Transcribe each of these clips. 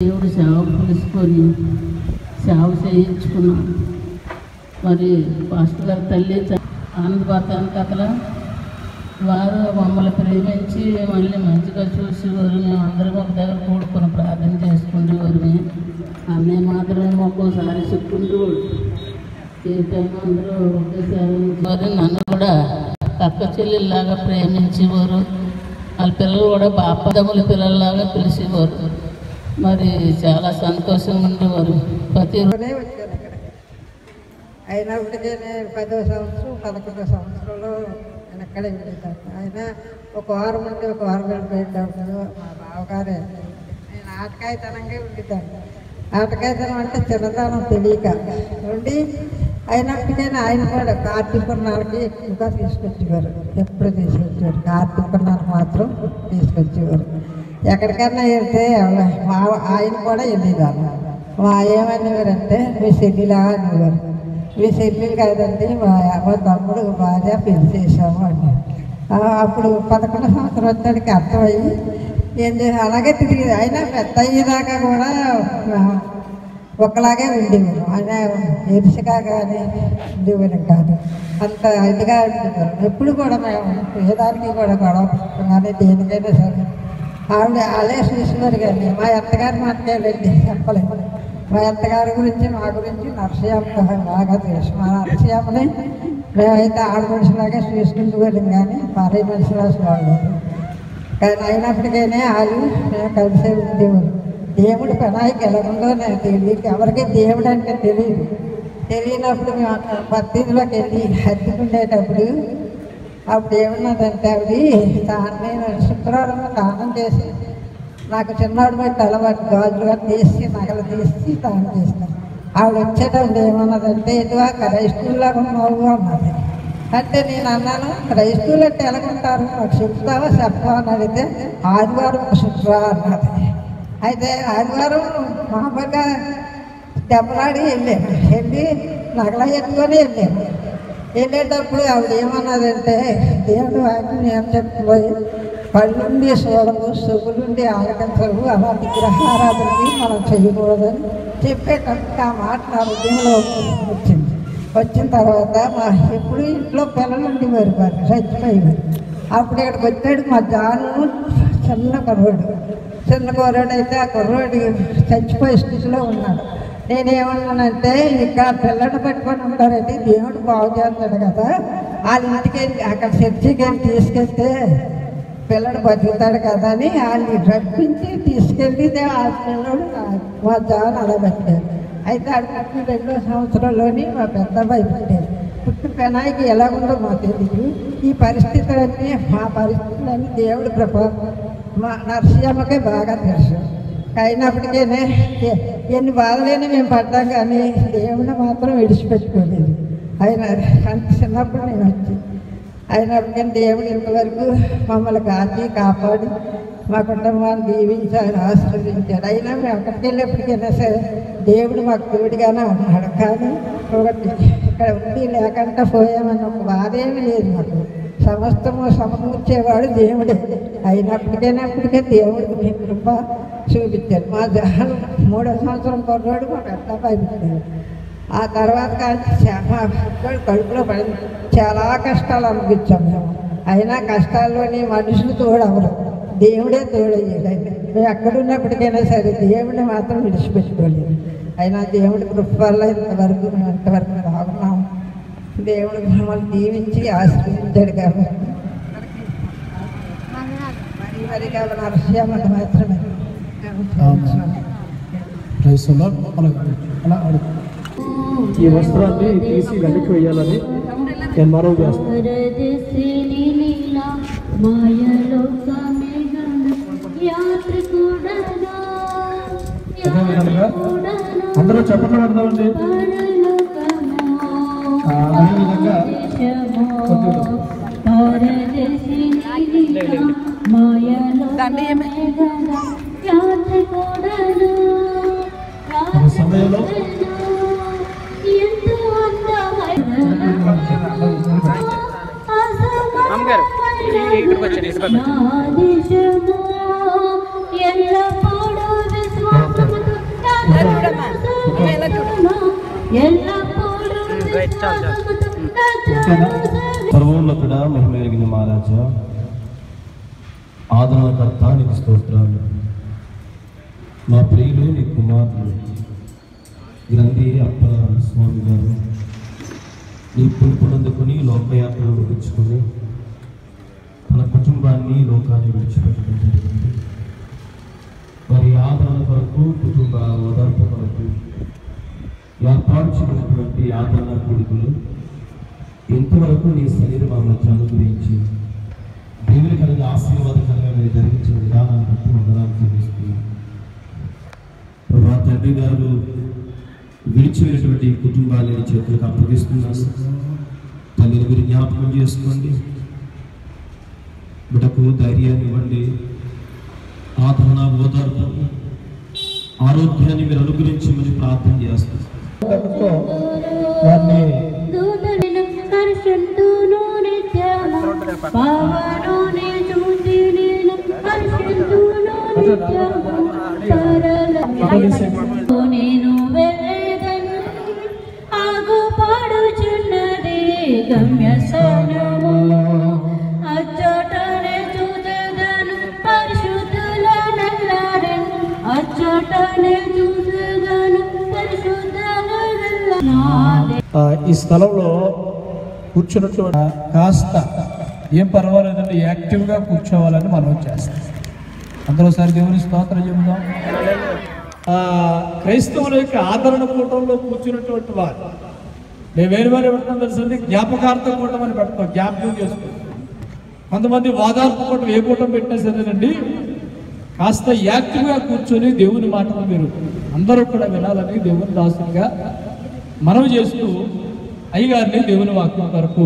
దేవుడు సేవ పిలుచుకొని సేవ చేయించుకున్నాం. మరి పాస్టర్ గారి తల్లి ఆనందపడతాను కథలో వారు మమ్మల్ని ప్రేమించి మళ్ళీ మంచిగా చూసేవారు. మేము అందరం ఒక దగ్గర కూడుకొని ప్రార్థన చేసుకునేవారు. అన్నయ్య మాత్రం ఒక్కోసారి చెప్పుకుంటూ ఏ టైం అందరూ ఒకేసారి నన్ను కూడా అక్క చెల్లెల్లాగా ప్రేమించేవారు. వాళ్ళ పిల్లలు కూడా బాపదముల పిల్లల్లాగా పిలిచేవారు. మరి చాలా సంతోషంగా ఉండేవారు. ప్రతి వచ్చాను అక్కడ అయినప్పటికీ నేను 10వ సంవత్సరం 11వ సంవత్సరంలో నేను అక్కడే వెళ్ళేదాన్ని. ఆయన ఒక వారం ఉంటే ఒక వారం వెళ్ళిపోయేటప్పుడు మా బావగారే నేను ఆటకాయతనంగా ఉండేదాన్ని. ఆటకాయతనం అంటే చిన్నతనం తెలియక ఉండి అయినప్పటికైనా ఆయన కూడా కార్తీక పురాణాలకి ఎక్కువగా తీసుకొచ్చేవారు. ఎప్పుడు తీసుకొచ్చేవారు, కార్తీక పురాణాలకు మాత్రం తీసుకొచ్చేవారు. ఎక్కడికైనా వెళ్తే ఆయన కూడా వెళ్ళేదాన్ని. మా ఏమనేవారంటే మీ చెల్లిలా అనేవారు. మీ చెల్లెలు కాదండి మా తమ్ముడు భార్య పెళ్లి చేసాము అండి. అప్పుడు 11వ సంవత్సరం వచ్చాడికి అర్థమయ్యి ఏం చేసి అలాగే తిరిగి అయినా పెద్ద అయ్యేదాకా కూడా ఒకలాగే ఉండేవారు. ఆయన ఎరుసగా కానీ ఉండేవారు కాదు, అంత ఇదిగా ఉండేవారు. ఎప్పుడు కూడా మేము ఏదానికి కూడా గొడవ కానీ దేనికైనా సరే వాళ్ళే చూసేవారు. కానీ మా అత్తగారి మాట్లాడండి చెప్పలేదు. మా అత్తగారి గురించి మా గురించి నరసయ్యమ్మ బాగా తెలుసు. మా నరసయ్యమ్మని మేమైతే ఆడ మనుషులాగా చూసుకుంటూ వెళ్ళాం కానీ భార్య మనుషులా చూడలేదు. కానీ అయినప్పటికైనా వాళ్ళు మేము కలిసే ఉండేవారు. దేవుడు పెనాయికి ఎలా ఉందో నాకు తెలియదు. ఎవరికి దేవుడు అంటే తెలియనప్పుడు మేము పత్తిలోకి వెళ్ళి హత్తుకుండేటప్పుడు అప్పుడు ఏమన్నదంటే నేను శుక్రవారం స్నానం చేసి నాకు చిన్నవాడు బట్టి అలవాటు గాజులుగా తీసి నగలు తీసి స్నానం చేస్తాను. ఆవిడ వచ్చేటప్పుడు ఏమన్నదంటే ఇదివా క్రైస్తవులాగా ఉన్నావు అన్నది. అంటే నేను అన్నాను క్రైస్తవులు అంటే ఎలాగుంటారు నాకు చెప్తావా చెప్పవా అని అడిగితే ఆదివారం శుక్రవారం అన్నది. అయితే ఆదివారం మామూలుగా దెబ్బలాడి వెళ్ళి నగల ఎత్తుకొని వెళ్ళేటప్పుడు ఆవిడ ఏమన్నదంటే దేవుడు వాటిని ఏం చెప్తున్నాయి కళ్ళుండి చూడము చెవులుండి ఆలకించవు అలాంటి గ్రహారాధనకి మనం చేయకూడదని చెప్పేటప్పుడు ఆ మాట నా హృదయంలో వచ్చిన తర్వాత ఎప్పుడు ఇంట్లో పిల్లలు ఉండేవారు చచ్చిపోయేవారు. అప్పుడు ఇక్కడికి వచ్చాడు మా జాను చిన్న కుర్రోడు అయితే ఆ కుర్రోడు చచ్చిపోయే స్థితిలో ఉన్నాడు. నేనేమన్నానంటే ఇక్కడ పిల్లలు పట్టుకొని ఉంటారండి, దేవుడు బాగు చేస్తాడు కదా, వాళ్ళ ఇంటికి అక్కడ చర్చికి వెళ్ళి తీసుకెళ్తే పిల్లడు బతుకుతాడు కదా అని వాళ్ళని రప్పించి తీసుకెళ్ళి ఆ పిల్లడు మా జాన్ అలా పెట్టాడు. అయితే ఆడ పుట్టిన 2వ సంవత్సరంలోని మా పెద్ద అబ్బాయి పుట్టాడు. పుట్టిన పెనాయికి ఎలా ఉందో మాకు తెలియదు. ఈ పరిస్థితులన్నీ మా పరిస్థితులన్నీ దేవుడి కృప మా నరసయ్యమ్మకే బాగా తెలుసు. అయినప్పటికీనే ఎన్ని బాధలైనా మేము పడ్డాం కానీ దేవుడిని మాత్రం విడిచిపెట్టుకోలేదు. ఆయన అంత చిన్నప్పుడు నేను వచ్చి అయినప్పటికీ దేవుడు ఇంతవరకు మమ్మల్ని కాపాడి మా కుటుంబాన్ని దీవించాడు, ఆశీర్వదించాడు. అయినా మేము అక్కడికి వెళ్ళేప్పటికైనా సరే దేవుడు మాకు తోడుగానే ఉన్నాడు. కానీ ఒకటి ఇక్కడ ఉండి లేకుండా పోయామని ఒక బాధ ఏమీ లేదు. మాకు సమస్తము సమకూర్చేవాడు దేవుడే. అయినప్పటికైనప్పటికే దేవుడికి మీ కృప చూపించాడు. మా జహాన్ 3వ సంవత్సరం కుర్రాడు మా పెద్ద అబ్బాయి పుట్టాడు. ఆ తర్వాత కానీ మా కడుపులో పడింది. చాలా కష్టాలు అనిపించాం మేము. అయినా కష్టాల్లోని మనుషులు తోడవరు, దేవుడే తోడయ్యాడు. మేము ఎక్కడున్నప్పటికైనా సరే దేవుడిని మాత్రం విడిచిపెట్టుకోలేదు. అయినా దేవుడి కృప వల్ల ఇంతవరకు మేము ఇంతవరకు రాకున్నాము. దేవుడు మమ్మల్ని దీవించి ఆశీర్వదించాడు కాబట్టి మరి నరసయ్యమ్మకి మాత్రమే ఈ వస్త్రాన్ని తీసి వెనక్కి వేయాలని నేను మనవి చేస్తాను. అందరూ చెప్పట్లు పెడదామండి. అదేవిధంగా సమయంలో అమ్మగారు ఇక్కడికి వచ్చారు. సర్వోన్నతుడా మహిమేగిన మహారాజా, ఆదరణకర్త నీకు స్తోత్రాలు. మా ప్రియులు నీ కుమారులు గ్రంథి అప్పల స్వామి గారు నీ పిలుపునందుకుని లోకయాత్రలు ముగించుకొని తన కుటుంబాన్ని లోకాన్ని విడిచిపెట్టడం జరిగింది. వారి ఆదరణ కొరకు, కుటుంబ ఓదార్పు కొరకు ఏర్పాటు చేయనటువంటి ఆదరణ కూడికలు ఎంతవరకు నీ శరీరం మధ్య అనుగ్రహించి దేవునికరంగా ఆశీర్వాదకరంగా మీరు జరిగించిన విధానాన్ని బట్టి వందనాలు చెల్లిస్తున్నాను. ప్రభా తండ్రి గారు విడిచిపోయినటువంటి కుటుంబాన్ని చేతులకు అప్పగిస్తున్నాను. తల్లిని మీరు జ్ఞాపకం చేసుకోండి, బిడ్డకు ధైర్యాన్ని ఇవ్వండి, ఆదరణ ఓదార్పు ఆరోగ్యాన్ని మీరు అనుగ్రహించమని ప్రార్థన చేస్తాను. వారిని నేను ఆగుపాడుచున్నది గమ్యస్థానము, అచ్చటనే చూసేదను పరిశుద్ధులనెల్లరను, అచ్చటనే చూసేదను పరిశుద్ధులనెల్లరను. ఈ స్థలంలో కూర్చున్నటువంటి కాస్త ఏం పర్వాలేదండి, యాక్టివ్గా కూర్చోవాలని మనం చేస్తాం. అందరూ సారి దేవుని స్తోత్రం చెబుదాం. క్రైస్తవుల యొక్క ఆదరణ కూటంలో కూర్చున్నటువంటి వారు మేమేమని పెడతాం తెలుసండి, జ్ఞాపకార్థం కూటం అని పెడతాం, జ్ఞాపకం చేసుకుంటాం. కొంతమంది వాదార్పు కూటం ఏ కూటం పెట్టినా సరేనండి, కాస్త యాక్టివ్గా కూర్చొని దేవుని మాటలు మీరు అందరూ కూడా వినాలని దేవుని దాసులుగా మనవి చేస్తూ అయ్యగారిని దేవుని వాక్యం వరకు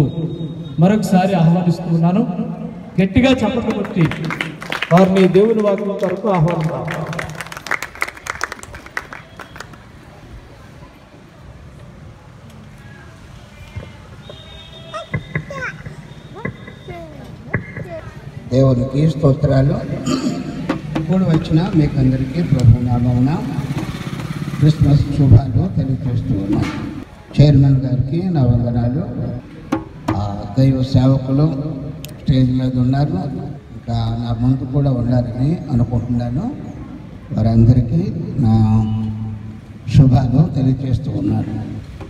మరొకసారి ఆహ్వానిస్తున్నాను. గట్టిగా చప్పట్లు కొట్టి వారిని దేవుని వాక్యం వరకు ఆహ్వానిస్తాను. దేవునికి స్తోత్రాలు. ఇప్పుడు వచ్చిన మీకు అందరికీ ప్రభు నామమున క్రిస్మస్ శుభాలు తెలియజేస్తూ ఉన్నాం. చైర్మన్ గారికి నా వందనాలు. దైవ సేవకులు స్టేజ్ మీద ఉన్నారు, ఇంకా నా ముందు కూడా ఉన్నారని అనుకుంటున్నాను. వారందరికీ నా శుభాలు తెలియజేస్తూ ఉన్నాను.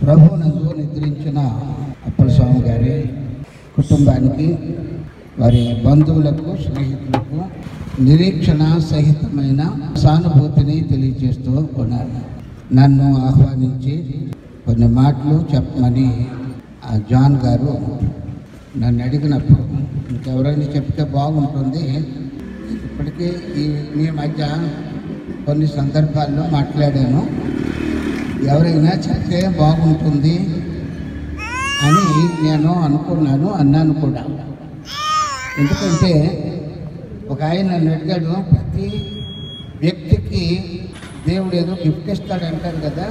ప్రభువునందు నిద్రించిన అప్పల స్వామి గారి కుటుంబానికి, వారి బంధువులకు, స్నేహితులకు నిరీక్షణ సహితమైన సానుభూతిని తెలియజేస్తూ ఉన్నారు. నన్ను ఆహ్వానించి కొన్ని మాటలు చెప్పమని ఆ జాన్ గారు నన్ను అడిగినప్పుడు, ఇంకెవరైనా చెప్తే బాగుంటుంది, ఇప్పటికీ మీ మధ్య కొన్ని సందర్భాల్లో మాట్లాడాను, ఎవరైనా చెప్తే బాగుంటుంది అని నేను అనుకున్నాను, అన్నాను కూడా. ఎందుకంటే ఒక ఆయన నన్ను అడిగాడు, ప్రతి వ్యక్తికి దేవుడు ఏదో గిఫ్ట్ ఇస్తాడంటారు కదా,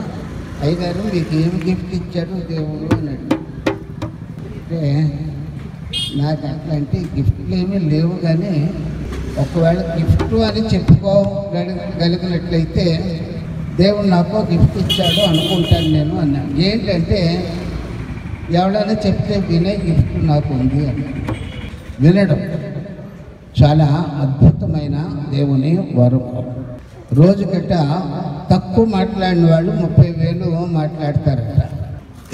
అయ్యగారు మీకు ఏమి గిఫ్ట్ ఇచ్చాడు దేవుడు అన్నాడు. అంటే నాకు అట్లా అంటే గిఫ్ట్లు ఏమీ లేవు, కానీ ఒకవేళ గిఫ్ట్ అని చెప్పుకోగలిగినట్లయితే దేవుడు నాకు గిఫ్ట్ ఇచ్చాడు అనుకుంటాను నేను అన్నాను. ఏంటంటే ఎవరైనా చెప్తే వినే గిఫ్ట్ నాకు ఉంది అని. వినడం చాలా అద్భుతమైన దేవుని వరం. రోజు గట్ట తక్కువ మాట్లాడిన వాళ్ళు 30,000 మాట్లాడతారట,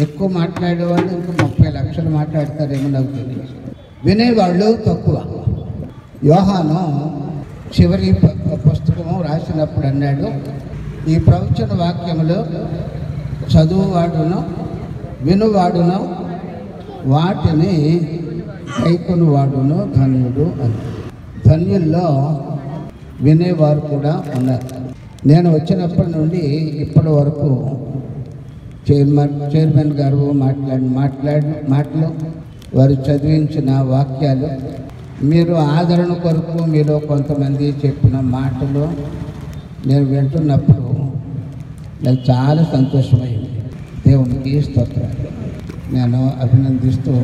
ఎక్కువ మాట్లాడేవాళ్ళు ఇంకా 30 లక్షలు మాట్లాడతారేమో నాకు తెలియదు. వినేవాళ్ళు తక్కువ. యోహాను చివరి పుస్తకము రాసినప్పుడు అన్నాడు, ఈ ప్రవచన వాక్యములో చదువువాడును వినువాడును వాటిని కైకొనువాడును ధన్యుడు అని. ధన్యుల్లో వినేవారు కూడా ఉన్నారు. నేను వచ్చినప్పటి నుండి ఇప్పటి వరకు చైర్మన్ గారు మాటలు, వారు చదివించిన వాక్యాలు, మీరు ఆదరణ కొరకు మీలో కొంతమంది చెప్పిన మాటలు నేను వింటున్నప్పుడు నాకు చాలా సంతోషమైంది. దేవునికి స్తోత్రాలు. నేను అభినందిస్తూ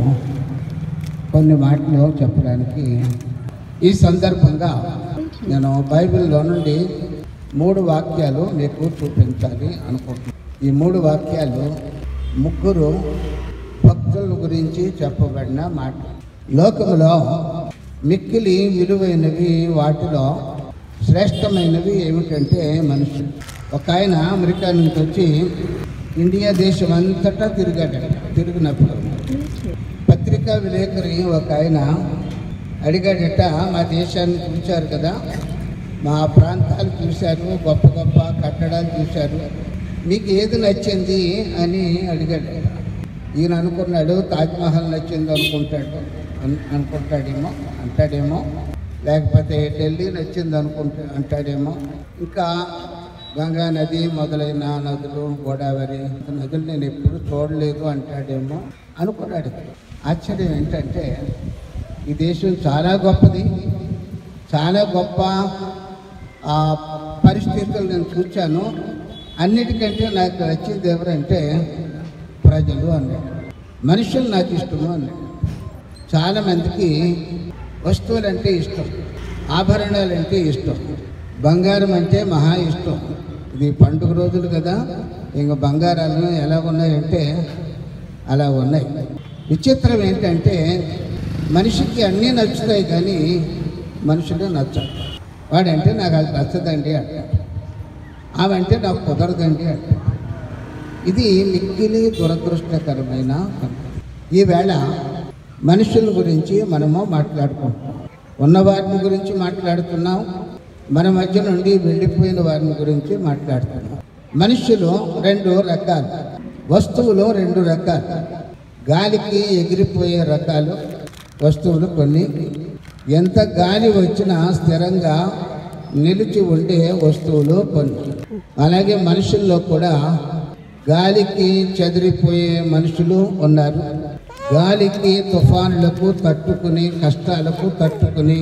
కొన్ని మాటలు చెప్పడానికి ఈ సందర్భంగా నేను బైబిల్లో నుండి 3 వాక్యాలు మీకు చూపించాలి అనుకుంటున్నాను. ఈ 3 వాక్యాలు ముగ్గురు భక్తుల గురించి చెప్పబడిన మాట. లోకములో మిక్కిలి విలువైనవి వాటిలో శ్రేష్టమైనవి ఏమిటంటే మనుషులు. ఒక ఆయన అమెరికా నుంచి వచ్చి ఇండియా దేశం అంతటా తిరిగినప్పుడు పత్రికా విలేకరి ఒక ఆయన అడిగాడట, మా దేశాన్ని చూశారు కదా, మా ప్రాంతాలు చూశారు, గొప్ప గొప్ప కట్టడాలు చూశారు, మీకు ఏది నచ్చింది అని అడిగాడు. ఈయన అనుకున్నాడు తాజ్మహల్ నచ్చింది అంటాడేమో, లేకపోతే ఢిల్లీ నచ్చింది అంటాడేమో, ఇంకా గంగా నది మొదలైన నదులు, గోదావరి నదులు నేను ఎప్పుడు చూడలేదు అంటాడేమో అనుకున్నాడు. ఆశ్చర్యం ఏంటంటే ఈ దేశం చాలా గొప్పది, చాలా గొప్ప పరిస్థితులు నేను చూశాను, అన్నిటికంటే నాకు నచ్చింది ఎవరంటే ప్రజలు అన్నాడు. మనుషులు నాకు ఇష్టము అన్నాడు. చాలామందికి వస్తువులు అంటే ఇష్టం, ఆభరణాలు అంటే ఇష్టం, బంగారం అంటే మహా ఇష్టం. ఇది పండుగ రోజులు కదా, ఇంకా బంగారాలు ఎలా ఉన్నాయంటే అలా ఉన్నాయి. విచిత్రం ఏంటంటే మనిషికి అన్నీ నచ్చుతాయి కానీ మనుషులు నచ్చరు. వాడంటే నాకు అది నచ్చదండి అంటాడు, ఆమె అంటే నాకు కుదరదండి అంటాడు. ఇది మిక్కిలి దురదృష్టకరమైన పని. ఈవేళ మనుషుల గురించి మనము మాట్లాడుకుంటున్నాం, ఉన్నవారిని గురించి మాట్లాడుతున్నాం, మన మధ్య నుండి వెళ్ళిపోయిన వారిని గురించి మాట్లాడుతున్నాం. మనుషులు రెండు రకాలు, వస్తువులు రెండు రకాలు. గాలికి ఎగిరిపోయే రకాలు వస్తువులు కొన్ని, ఎంత గాలి వచ్చినా స్థిరంగా నిలిచి ఉండే వస్తువులు కొన్ని. అలాగే మనుషుల్లో కూడా గాలికి చెదిరిపోయే మనుషులు ఉన్నారు, గాలికి తుఫానులకు తట్టుకుని కష్టాలకు తట్టుకుని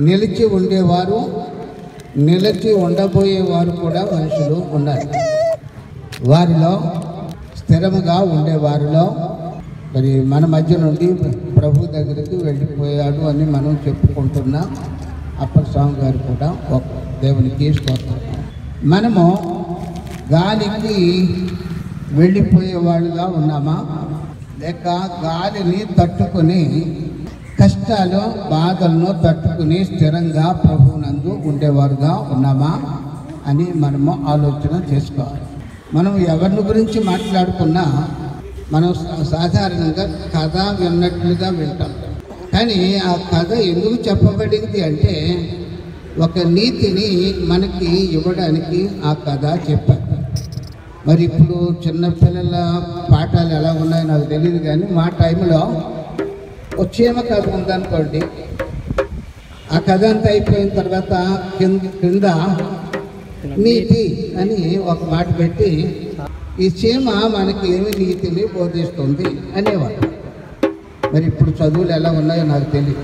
నిలిచి ఉండేవారు, నిలిచి ఉండబోయేవారు కూడా మనుషులు ఉన్నారు. వారిలో స్థిరముగా ఉండేవారిలో మరి మన మధ్య నుండి ప్రభు దగ్గరికి వెళ్ళిపోయాడు అని మనం చెప్పుకుంటున్నాం. అప్పటి స్వామి గారు కూడా ఒక దేవునికి స్తోత్రం. మనము గాలికి వెళ్ళిపోయే వాళ్ళుగా ఉన్నామా, లేక గాలిని తట్టుకుని కష్టాలు బాధలను తట్టుకుని స్థిరంగా ప్రభువునందు ఉండేవారుగా ఉన్నామా అని మనము ఆలోచన చేసుకోవాలి. మనం ఎవరిని గురించి మాట్లాడుకున్నా మనం సాధారణంగా కథ విన్నట్లుగా వింటాం, కానీ ఆ కథ ఎందుకు చెప్పబడింది అంటే ఒక నీతిని మనకి ఇవ్వడానికి ఆ కథ చెప్పారు. మరి ఇప్పుడు చిన్నపిల్లల పాఠాలు ఎలా ఉన్నాయో నాకు తెలియదు, కానీ మా టైంలో ఒక చీమ కథ ఉందనుకోండి, ఆ కథ అంతా అయిపోయిన తర్వాత కింద నీతి అని ఒక మాట పెట్టి ఈ చీమ మనకి ఏమి నీతిని బోధిస్తుంది అనేవారు. మరి ఇప్పుడు చదువులు ఎలా ఉన్నాయో నాకు తెలియదు.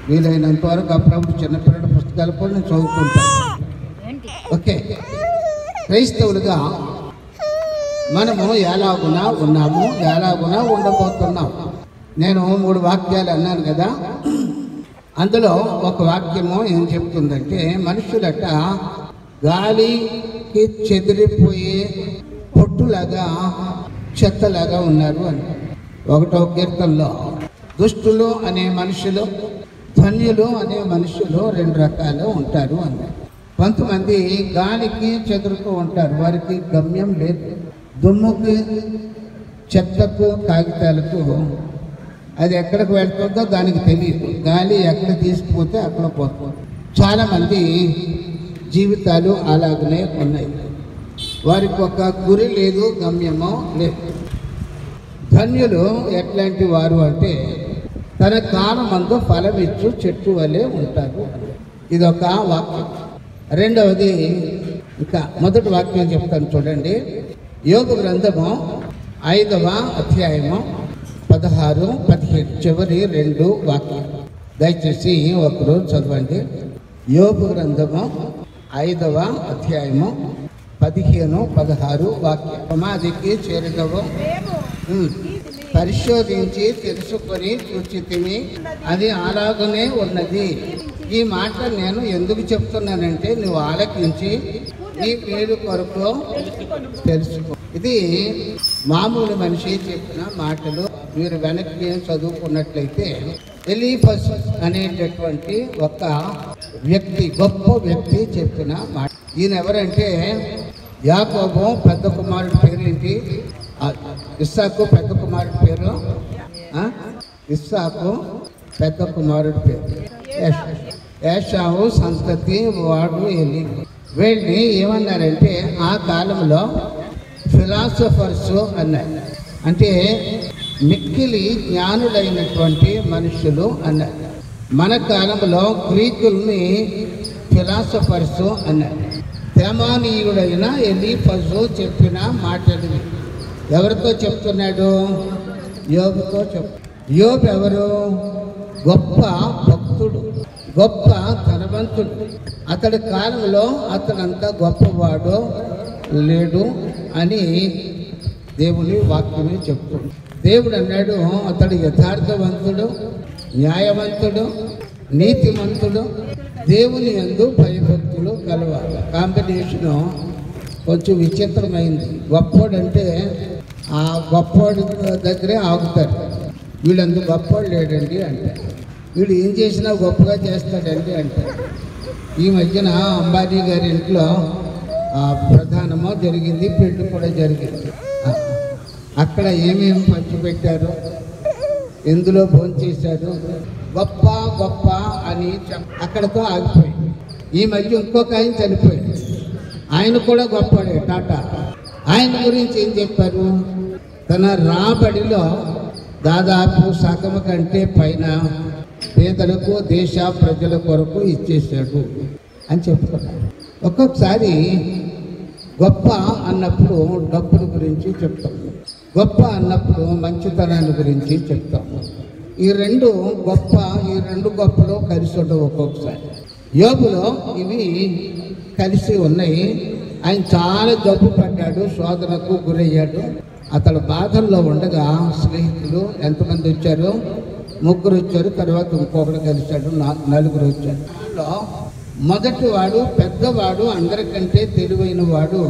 వీలైనంత వరకు అప్పుడప్పుడు చిన్నపిల్లల పుస్తకాలు కూడా నేను చదువుకుంటాను. ఓకే, క్రైస్తవులుగా మనము ఎలాగునా ఉన్నాము, ఎలాగునా ఉండబోతున్నాం. నేను 3 వాక్యాలు అన్నాను కదా, అందులో ఒక వాక్యము ఏం చెప్తుందంటే మనుషులట గాలికి చెదిరిపోయే పొట్టులాగా చెత్తలాగా ఉన్నారు అని. 1వ కీర్తనలో దుష్టులు అనే మనుషులు, ధన్యులు అనే మనుషులు 2 రకాలు ఉంటారు అని. కొంతమంది గాలికి చెదురుతూ ఉంటారు, వారికి గమ్యం లేదు. దుమ్ముకి, చెత్తకు, కాగితాలకు అది ఎక్కడికి వెళ్తుందో దానికి తెలియదు, గాలి ఎక్కడ తీసుకుపోతే అక్కడ పోతుంది. చాలామంది జీవితాలు అలాగనే ఉన్నాయి, వారికి ఒక గురి లేదు, గమ్యమో లేదు. ధన్యులు ఎట్లాంటి వారు అంటే తన కాలమందు ఫలమిచ్చు చెట్టు వలె ఉంటారు. ఇదొక వాక్యం. రెండవది, ఇంకా మొదటి వాక్యం చెప్తాను చూడండి. యోబు గ్రంథము 5వ అధ్యాయము 16, 17 చివరి 2 వాక్యాలు దయచేసి ఒకరు చదవండి. యోబు గ్రంథము 5వ అధ్యాయము 15, 16 వాక్యం. సమాధికి చేరినవు పరిశోధించి తెలుసుకొని చూచితిమి, అది అలాగనే ఉన్నది. ఈ మాట నేను ఎందుకు చెప్తున్నానంటే నువ్వు ఆలకించి నీ మేలు కొరకు తెలుసుకో. ఇది మామూలు మనిషి చెప్పిన మాటలు. మీరు వెనక్కి చదువుకున్నట్లయితే ఎలీఫస్ అనేటటువంటి ఒక వ్యక్తి, గొప్ప వ్యక్తి చెప్పిన మాట. ఈయన ఎవరంటే యాకోబు పెద్ద కుమారుడి పేరు ఏంటి? ఇస్సాకు పెద్ద కుమారుడి పేరు ఇస్సాకు పెద్ద కుమారుడి పేరు ఏశావు సంతతి వాడు ఎలీఫస్. వీళ్ళని ఏమన్నారంటే ఆ కాలంలో ఫిలాసఫర్స్ అన్నారు. అంటే మిక్కిలి జ్ఞానులైనటువంటి మనుషులు అన్నారు. మన కాలంలో గ్రీకుల్ని ఫిలాసఫర్స్ అన్నారు. తేమానీయుడైన ఎలీఫజు చెప్పిన మాటలు. ఎవరితో చెప్తున్నాడు? యోబుతో యోబు ఎవరు? గొప్ప భక్తుడు, గొప్ప ధనవంతుడు. అతడి కాలంలో అతడంత గొప్పవాడు లేడు అని దేవుని వాక్యమే చెప్తుంది. దేవుడు అన్నాడు అతడు యథార్థవంతుడు, న్యాయవంతుడు, నీతిమంతుడు, దేవుని యందు భయభక్తులు కలవాలి. కాంబినేషను కొంచెం విచిత్రమైంది. గొప్పోడంటే ఆ గొప్పోడి దగ్గరే ఆగుతారు. వీళ్ళందు గొప్పోడు లేడండి అంటారు. వీడు ఏం చేసినా గొప్పగా చేస్తాడండి అంటారు. ఈ మధ్యన అంబానీ గారి ఇంట్లో ప్రధానమో జరిగింది, పెళ్లి కూడా జరిగింది. అక్కడ ఏమేమి పంచిపెట్టారు, ఎందులో భోంచేశారు, గొప్ప గొప్ప అని అక్కడతో ఆగిపోయింది. ఈ మధ్య ఇంకొక ఆయన చనిపోయాడు. ఆయన కూడా గొప్పడే, టాటా. ఆయన గురించి ఏం చెప్పారు? తన రాబడిలో దాదాపు సగం కంటే పైన పేదలకు, దేశ ప్రజల కొరకు ఇచ్చేసాడు అని చెప్పుకున్నాడు. ఒక్కొక్కసారి గొప్ప అన్నప్పుడు డబ్బుల గురించి చెప్తాం, గొప్ప అన్నప్పుడు మంచితనాన్ని గురించి చెప్తాము. ఈ రెండు గొప్పలు కలిసి ఉండవు. ఒక్కొక్కసారి యోబులో ఇవి కలిసి ఉన్నాయి. ఆయన చాలా జబ్బు పడ్డాడు, శోధనకు గురయ్యాడు. అతడు బాధల్లో ఉండగా స్నేహితులు ఎంతమంది వచ్చారు? 3 వచ్చారు. తర్వాత ఇంకొకరు కలిశాడు, 4 వచ్చారు. మొదటి వాడు, పెద్దవాడు, అందరికంటే తెలివైన వాడు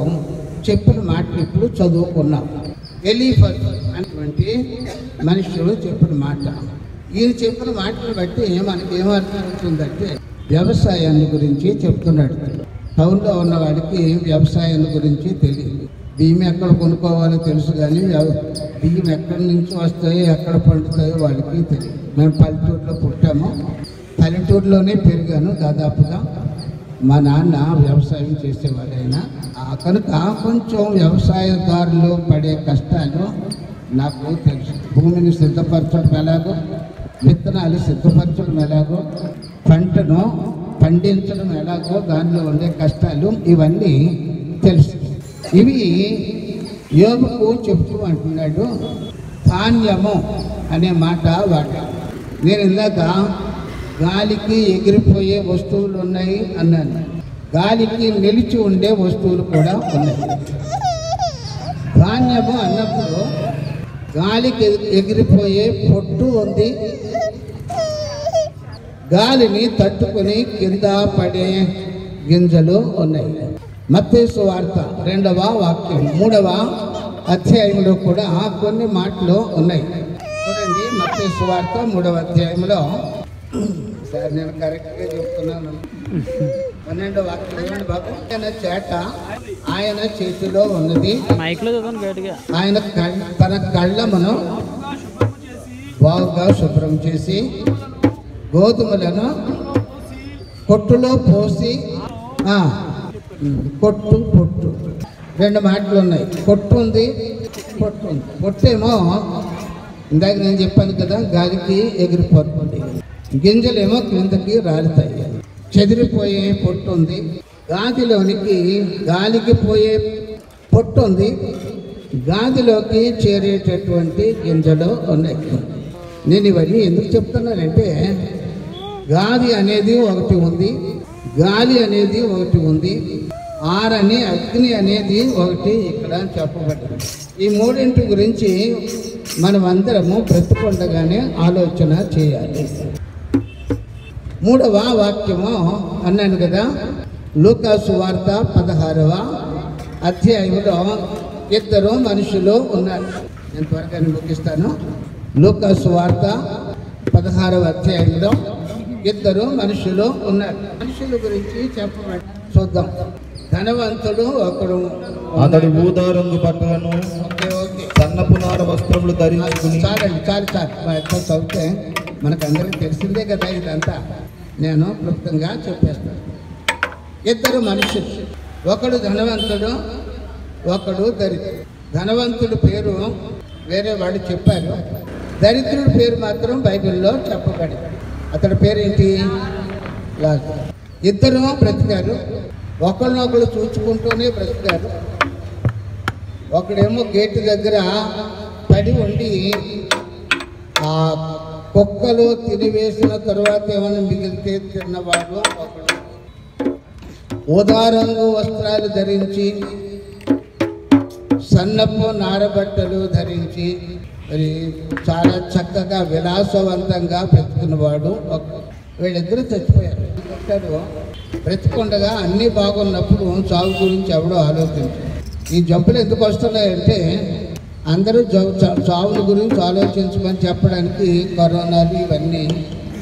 చెప్పిన మాటలు ఇప్పుడు చదువుకున్నాం. ఎలీఫస్ అనేటువంటి మనుషులు చెప్పిన మాట. ఈయన చెప్పిన మాటలు బట్టి మనకి ఏమర్థం అవుతుందంటే వ్యవసాయాన్ని గురించి చెప్తున్నాడు. టౌన్లో ఉన్న వాడికి వ్యవసాయాన్ని గురించి తెలియదు. బియ్యం ఎక్కడ కొనుక్కోవాలో తెలుసు, కానీ బియ్యం ఎక్కడి నుంచి వస్తాయో, ఎక్కడ పండుతాయో వాళ్ళకి తెలియదు. మేము పల్లెటూరులో పుట్టాము, పల్లెటూరులోనే పెరిగాను. దాదాపుగా మా నాన్న వ్యవసాయం చేసేవాడైనా కనుక కొంచెం వ్యవసాయదారులు పడే కష్టాలు నాకు తెలుసు. భూమిని సిద్ధపరచడం ఎలాగో, విత్తనాలు సిద్ధపరచడం ఎలాగో, పంటను పండించడం ఎలాగో, దానిలో ఉండే కష్టాలు ఇవన్నీ తెలుసు. ఇవి యోబుకు చెప్తూ అంటున్నాడు. ధాన్యము అనే మాట వాడు. నేను ఇందాక గాలికి ఎగిరిపోయే వస్తువులు ఉన్నాయి అన్నాను. గాలికి నిలిచి ఉండే వస్తువులు కూడా ఉన్నాయి. ధాన్యము అన్నప్పుడు గాలికి ఎగిరిపోయే పొట్టు ఉంది, గాలిని తట్టుకుని కింద పడే గింజలు ఉన్నాయి. మత్తయి సువార్త 2వ వాక్యం 3వ అధ్యాయంలో కూడా కొన్ని మాటలు ఉన్నాయి. చూడండి, మత్తయి సువార్త 3వ అధ్యాయంలో, సార్ నేను కరెక్ట్గా చెప్తున్నాను, 12వ వాక్యం చూడండి బాబు. ఆయన చేట ఆయన చేతిలో ఉన్నది, ఆయన తన కళ్ళమును బాగా శుభ్రం చేసి గోధుమలను కొట్టులో పోసి, పొట్టు 2 మాటలు ఉన్నాయి. పొట్టు ఉంది, పొట్టు ఉంది. పొట్టేమో ఇందాక నేను చెప్పాను కదా, గాలికి ఎగిరిపోతుంది. గింజలేమో క్రిందకి రాలుతాయి. చెదిరిపోయే పొట్టు ఉంది, గాదిలోనికి గాలికి పోయే పొట్టు ఉంది, గాదిలోకి చేరేటటువంటి గింజలు ఉన్నాయి. నేను ఇవన్నీ ఎందుకు చెప్తున్నానంటే, గాలి అనేది ఒకటి ఉంది, గాలి అనేది ఒకటి ఉంది, ఆరని అగ్ని అనేది ఒకటి ఇక్కడ చెప్పబడింది. ఈ మూడింటి గురించి మనం అందరము బ్రతుకుండగానే ఆలోచన చేయాలి. 3వ వాక్యము అన్నాను కదా, లూకా సువార్త 16వ అధ్యాయంలో ఇద్దరు మనుషులు ఉన్నారు. నేను త్వరగా ముగిస్తాను. లూకా సువార్త 16వ అధ్యాయంలో ఇద్దరు మనుషులు ఉన్నారు. మనుషుల గురించి చెప్పబడి చూద్దాం. ధనవంతుడు ఒకడు, అతడు ఊదా రంగు బట్టలను సన్నపు నార వస్త్రములు ధరించుకుని. చాలండి, చాలు ఎక్కువ చదివితే మనకు అందరికీ తెలిసిందే కదా ఇదంతా. నేను క్లుప్తంగా చెప్పేస్తాను. ఇద్దరు మనుషులు, ఒకడు ధనవంతుడు, ఒకడు దరిద్రుడు. ధనవంతుడి పేరు వేరే వాళ్ళు చెప్పారు, దరిద్రుడి పేరు మాత్రం బైబిల్లో చెప్పబడింది. అతడి పేరేంటి? లాజరు. ఇద్దరు బ్రతికారు, ఒకరినొకరు చూసుకుంటూనే బ్రతికారు. ఒకడేమో గేటు దగ్గర పడి ఉండి ఆ కుక్కలు తినివేసిన తర్వాత ఏమైనా మిగిలితే తిన్నవాడు ఒకడు. ఊదారంగు వస్త్రాలు ధరించి సన్నపు నారబట్టలు ధరించి మరి చాలా చక్కగా విలాసవంతంగా బ్రతుకున్నవాడు ఒకడు. వీళ్ళిద్దరూ చచ్చిపోయారు. బ్రతికుండగా అన్నీ బాగున్నప్పుడు చావు గురించి ఎవడో ఆలోచించారు. ఈ జబ్బులు ఎందుకు వస్తున్నాయంటే అందరూ చావుల గురించి ఆలోచించమని చెప్పడానికి కరోనాలు ఇవన్నీ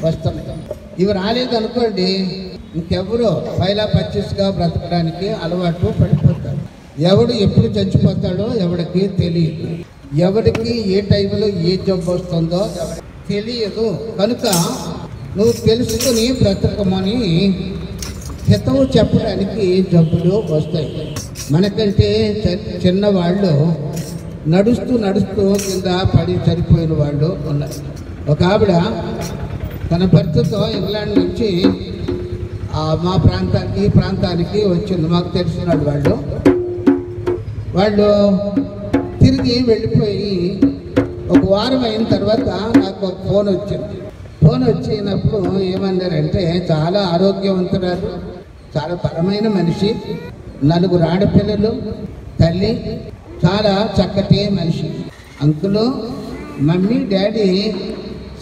వస్తున్నాయి. ఇవి రాలేదనుకోండి, ఇంకెవరో పైలా పచ్చిస్గా బ్రతకడానికి అలవాటు పడిపోతారు. ఎవడు ఎప్పుడు చచ్చిపోతాడో ఎవడికి తెలియదు. ఎవరికి ఏ టైంలో ఏ జబ్బు వస్తుందో తెలియదు. కనుక నువ్వు తెలుసుకుని బ్రతకమని హితవు చెప్పడానికి జబ్బులు వస్తాయి. మనకంటే చిన్నవాళ్ళు నడుస్తూ నడుస్తూ కింద పడి చనిపోయిన వాళ్ళు ఉన్నారు. ఒక ఆవిడ తన భర్తతో ఇంగ్లాండ్ నుంచి మా ఈ ప్రాంతానికి వచ్చింది. మాకు తెలిసినాడు వాళ్ళు తిరిగి వెళ్ళిపోయి ఒక వారం అయిన తర్వాత నాకు ఒక ఫోన్ వచ్చింది. ఫోన్ వచ్చినప్పుడు ఏమన్నారంటే, చాలా ఆరోగ్యవంతురాలు, చాలా బలమైన మనిషి, 4 ఆడపిల్లలు, తల్లి, చాలా చక్కటి మనిషి. అంకులు, మమ్మీ, డాడీ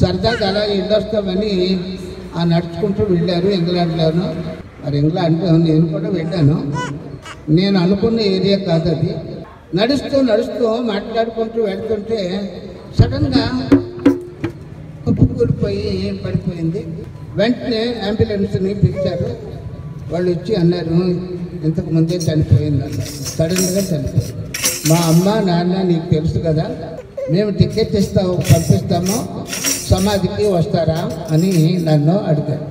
సరదాగా అలా వెళ్ళొస్తామని నడుచుకుంటూ వెళ్ళారు ఇంగ్లాండ్లోను. మరి ఇంగ్లాండ్లో నేను కూడా వెళ్ళాను. నేను అనుకున్న ఏరియా కాదు అది. నడుస్తూ నడుస్తూ మాట్లాడుకుంటూ వెళ్తుంటే సడన్గా కూలిపోయి పడిపోయింది. వెంటనే అంబులెన్స్ని పిలిచారు. వాళ్ళు వచ్చి అన్నారు, ఇంతకు ముందే చనిపోయింది అన్నారు. సడన్గా చనిపోయింది. మా అమ్మ నాన్న నీకు తెలుసు కదా, మేము టికెట్ పంపిస్తాము, సమాధికి వస్తారా అని నన్ను అడిగారు.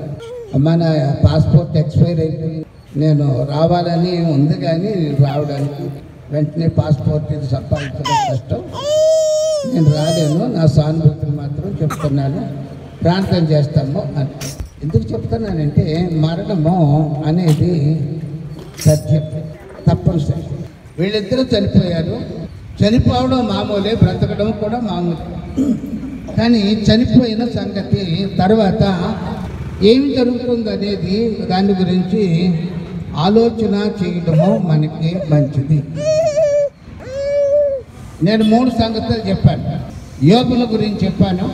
అమ్మ, నా పాస్పోర్ట్ ఎక్స్పైర్ అయిపోయి నేను రావాలని ఉంది, కానీ రావడానికి వెంటనే పాస్పోర్ట్ ఇది సంపాదించడం కష్టం, నేను రాలేను, నా సానుభూతిని మాత్రం చెప్తున్నాను, ప్రార్థన చేస్తాము అని. ఎందుకు చెప్తున్నానంటే మరణము అనేది సత్యం, తప్పనిసరి. వీళ్ళిద్దరూ చనిపోయారు. చనిపోవడం మామూలే, బ్రతకడం కూడా మామూలే. కానీ చనిపోయిన సంగతి తర్వాత ఏమి జరుగుతుంది అనేది దాని గురించి ఆలోచన చేయడము మనకి మంచిది. నేను 3 సంగతులు చెప్పాను. యోగుల గురించి చెప్పాను.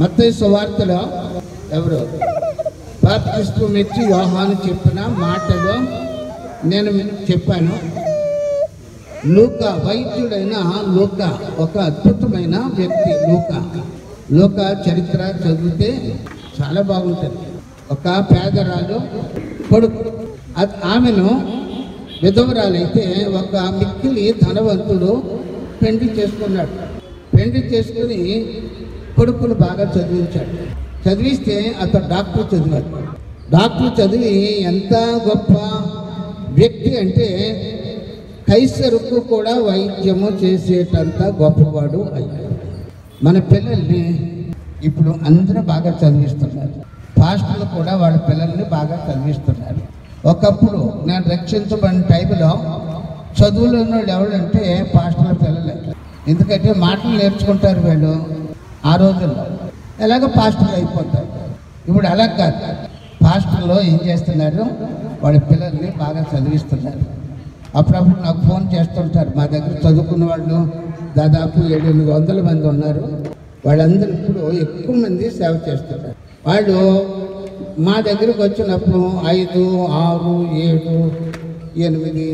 మత్తయి సువార్తలో ఎవరు బాప్తిస్మం ఇచ్చి యోహాను చెప్పిన మాటలో నేను చెప్పాను. లూకా, వైద్యుడైన లూకా ఒక అద్భుతమైన వ్యక్తి. లూకా చరిత్ర చదివితే చాలా బాగుంటుంది. ఒక పేదరాలు కొడుకు, ఆమెను విధవరాలైతే ఒక మిక్కిలి ధనవంతుడు పెండి చేసుకున్నాడు. పెండి చేసుకుని కొడుకును బాగా చదివించాడు. చదివిస్తే అతను డాక్టర్ చదివాడు. డాక్టర్ చదివి ఎంత గొప్ప వ్యక్తి అంటే కైసరుకు కూడా వైద్యము చేసేటంత గొప్పవాడు అయ్యాడు. మన పిల్లల్ని ఇప్పుడు అందరూ బాగా చదివిస్తున్నారు. పాస్టర్లు కూడా వాళ్ళ పిల్లల్ని బాగా చదివిస్తున్నారు. ఒకప్పుడు నేను రక్షించబడిన టైంలో చదువులో ఉన్నవాళ్ళు ఎవరంటే పాస్టర్ల పిల్లలే. ఎందుకంటే మాటలు నేర్చుకుంటారు వీళ్ళు ఆ రోజుల్లో, ఎలాగ పాస్టర్లు అయిపోతారు. ఇప్పుడు అలా కాదు. పాస్టర్లు ఏం చేస్తున్నారు, వాళ్ళ పిల్లల్ని బాగా చదివిస్తున్నారు. అప్పుడప్పుడు నాకు ఫోన్ చేస్తుంటారు. మా దగ్గర చదువుకున్న వాళ్ళు దాదాపు 700-800 మంది ఉన్నారు. వాళ్ళందరూ ఇప్పుడు ఎక్కువ మంది సేవ చేస్తున్నారు. వాళ్ళు మా దగ్గరకు వచ్చినప్పుడు 5, 6, 7, 8,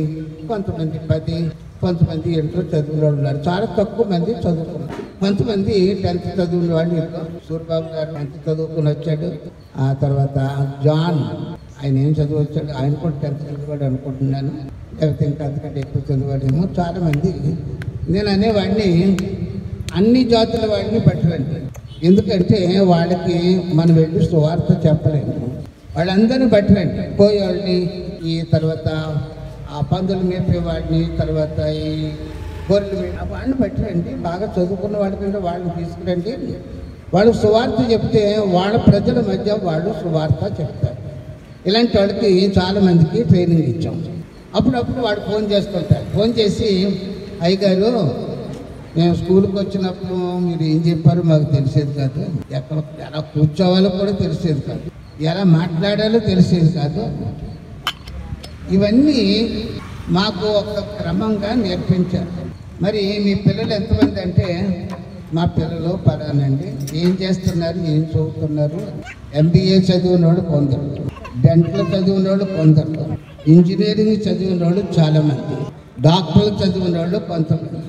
కొంతమంది 10, కొంతమంది ఇంటర్ చదివిన వాళ్ళు ఉన్నారు. చాలా తక్కువ మంది చదువుకున్నారు. కొంతమంది 10th చదివిన వాళ్ళు. సూర్యబాబు గారు 10th చదువుకుని వచ్చాడు. ఆ తర్వాత జాన్, ఆయన ఏం చదువు వచ్చాడు, ఆయన కూడా 10th చదివాడు అనుకుంటున్నాను, లేకపోతే ఇంకా అంతకంటే ఎక్కువ చదివాడేమో. చాలామంది నేను అనేవాడిని అన్ని జాతుల వాడిని పట్టుకోండి, ఎందుకంటే వాళ్ళకి మనం వెళ్ళి సువార్త చెప్పలేము. వాళ్ళందరినీ పట్టుకోండి, పోయేవాళ్ళని, ఈ తర్వాత ఆ పందులు మేపేవాడిని, తర్వాత ఈ గొర్రెలు వాడిని పట్టుకోండి. బాగా చదువుకున్న వాడి కంటే వాళ్ళని తీసుకురండి. వాళ్ళు సువార్త చెప్తే వాళ్ళ ప్రజల మధ్య వాళ్ళు సువార్త చెప్తారు. ఇలాంటి వాళ్ళకి చాలామందికి ట్రైనింగ్ ఇచ్చాం. అప్పుడప్పుడు వాడు ఫోన్ చేస్తుంటారు. ఫోన్ చేసి, అయ్యగారు మేము స్కూల్కి వచ్చినప్పుడు మీరు ఏం చెప్పారో మాకు తెలిసేది కాదు, ఎక్కడ ఎలా కూర్చోవాలో కూడా తెలిసేది కాదు, ఎలా మాట్లాడాలో తెలిసేది కాదు. ఇవన్నీ మాకు ఒక క్రమంగా నేర్పించారు. మరి మీ పిల్లలు ఎంతమంది అంటే, మా పిల్లలు పలానండి, ఏం చేస్తున్నారు, ఏం చదువుతున్నారు. MBA చదివిన వాళ్ళు కొందరు, డెంటల్ చదివిన వాళ్ళు కొందరు, ఇంజనీరింగ్ చదివిన వాళ్ళు చాలామంది, డాక్టర్లు చదివిన వాళ్ళు కొంతమంది.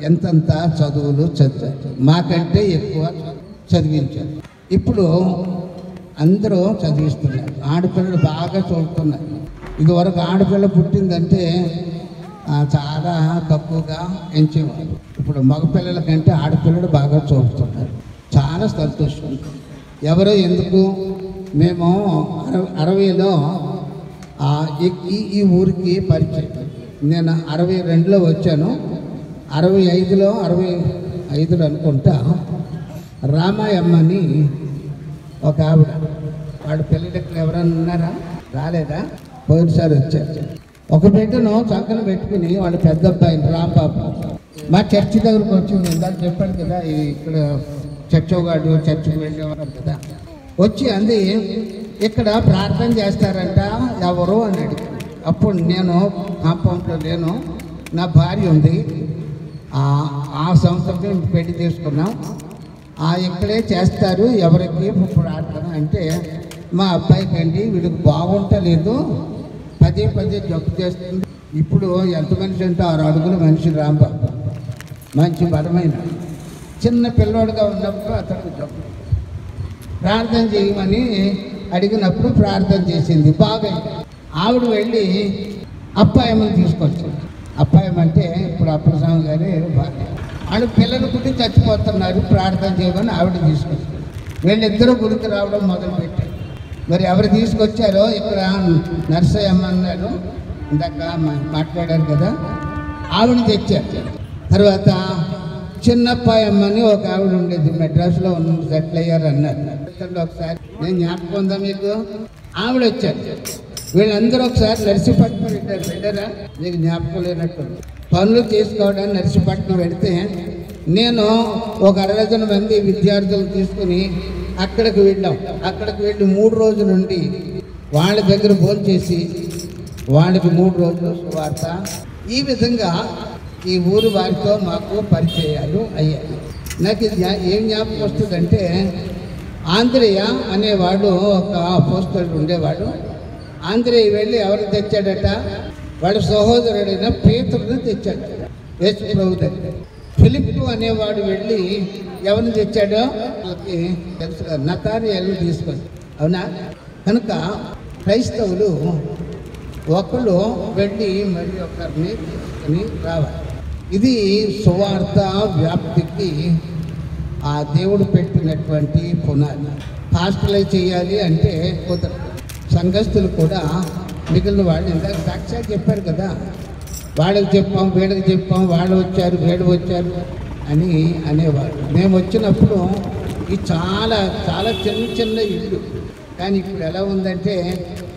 ఎంతంత చదువులు చదివారు, మాకంటే ఎక్కువ చదివించారు. ఇప్పుడు అందరూ చదివిస్తున్నారు. ఆడపిల్లలు బాగా చదువుతున్నారు. ఇదివరకు ఆడపిల్ల పుట్టిందంటే చాలా తక్కువగా ఎంచేవారు. ఇప్పుడు మగపిల్లల కంటే ఆడపిల్లలు బాగా చదువుతున్నారు. చాలా సంతోషం. ఎవరో ఎందుకు, మేము 60లో ఈ ఊరికి పరిచయం. నేను 62లో వచ్చాను. 65లో అనుకుంటా రామాయమ్మని ఒక ఆవిడ, వాడు పెళ్ళికి ఎవరైనా ఉన్నారా, రాలేదా, పోయినసారి వచ్చారు. ఒక బిడ్డను చక్కన పెట్టుకుని వాళ్ళ పెద్ద అబ్బాయిని రాంబాబు మా చర్చి దగ్గరకు వచ్చింది. ఇందాక చెప్పాడు కదా, ఇక్కడ చర్చోగాడు చర్చికి వెళ్ళేవారు కదా, వచ్చి అంది ఇక్కడ ప్రార్థన చేస్తారంట ఎవరు అని అడిగారు. అప్పుడు నేను కాంపౌండ్లో లేను, నా భార్య ఉంది, ఆ సంవత్సరం పెళ్లి చేసుకున్నాం, ఇక్కడే చేస్తారు, ఎవరికి ప్రార్థన అంటే, మా అబ్బాయికి అండి వీడికి బాగుంటలేదు, పదే జబ్బు చేస్తుంది. ఇప్పుడు ఎంత మనిషి అంటే 6 అడుగుల మనిషి రాంబాబు, మంచి బలమైన చిన్న పిల్లోడుగా ఉన్నప్పుడు అతనికి జబ్బు. ప్రార్థన చేయమని అడిగినప్పుడు ప్రార్థన చేసింది, బాగా. ఆవిడ వెళ్ళి అప్పాయమని తీసుకొచ్చింది. అప్పాయమంటే ఇప్పుడు అప్పలస్వామి గారి భార్య. వాళ్ళు పిల్లలు పుట్టి చచ్చిపోతున్నారు, ప్రార్థన చేయమని ఆవిడ తీసుకొచ్చారు. వీళ్ళిద్దరూ గుడికి రావడం మొదలుపెట్టారు. మరి ఎవరు తీసుకొచ్చారో, ఇక్కడ నర్సయ్యమ్మ అన్నాడు, ఇందాక మాట్లాడారు కదా, ఆవిడ తెచ్చారు. తర్వాత చిన్నప్పాయమ్మని ఒక ఆవిడ ఉండేది, మెడ్రాస్లో సెటిల్ అయ్యారు అన్నారు. ఒకసారి నేను జ్ఞాపకం ఉందా మీకు, ఆవిడ వచ్చారు. వీళ్ళందరూ ఒకసారి నర్సీపట్నం వెళ్ళారా, మీకు జ్ఞాపకం లేనట్టు. పనులు చేసుకోవడానికి నర్సీపట్నం వెళితే నేను ఒక 60 మంది విద్యార్థులు తీసుకుని అక్కడికి వెళ్ళాం. అక్కడికి వెళ్ళి 3 రోజుల నుండి వాళ్ళ దగ్గర భోంచేసి వాళ్ళకి 3 రోజులు సువార్త. ఈ విధంగా ఈ ఊరు వారితో మాకు పరిచయాలు అయ్యాయి. నాకు ఏం జ్ఞాపకం వస్తుందంటే, ఆంధ్రేయ అనేవాడు ఒక అపోస్తలుడు ఉండేవాడు. ఆంధ్రేయ వెళ్ళి ఎవరిని తెచ్చాడట, వాడు సహోదరుడైన పేతురుని తెచ్చాడు యేసు ప్రభు దగ్గర. ఫిలిప్పు అనేవాడు వెళ్ళి ఎవరిని తెచ్చాడో వాళ్ళకి తెలుసు, నతానియేలుని తీసుకొని. అవునా? కనుక క్రైస్తవులు ఒకళ్ళు వెళ్ళి మరి ఒకరిని తీసుకొని రావాలి. ఇది సువార్త వ్యాప్తికి ఆ దేవుడు పెట్టినటువంటి పునాది. హాస్టలై చేయాలి అంటే కుదరదు. సంఘస్థులు కూడా మిగిలిన వాళ్ళు ఇందాక సాక్షాత్ చెప్పారు కదా, వాళ్ళకి చెప్పాం, వీళ్ళకి చెప్పాం, వాళ్ళు వచ్చారు, వీళ్ళు వచ్చారు అని అనేవారు. మేము వచ్చినప్పుడు ఇది చాలా చిన్న ఇల్లు, కానీ ఇప్పుడు ఎలా ఉందంటే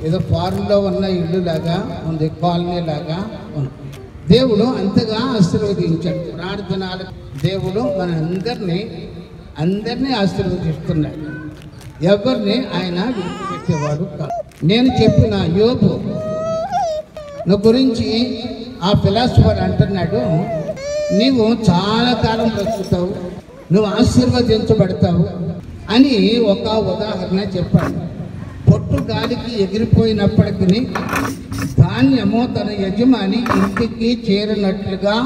ఏదో ఫారెన్లో ఉన్న ఇల్లు లాగా ఉంది, కాలనీ లాగా ఉంది. దేవుడు అంతగా ఆశీర్వదించాడు. ప్రార్థనలు దేవుడు మన అందరినీ ఆశీర్వదిస్తున్నాడు. ఎవరిని ఆయన విడిచిపెట్టేవాడు కాదు. నేను చెప్పిన యోబు గురించి ఆ ఫిలాసఫర్ అంటున్నాడు, నీవు చాలా కాలం బ్రతుకుతావు, నువ్వు ఆశీర్వదించబడతావు అని ఒక ఉదాహరణ చెప్పాడు. పొట్టు గాలికి ఎగిరిపోయినప్పటికీ ధాన్యము తన యజమాని ఇంటికి చేరినట్లుగా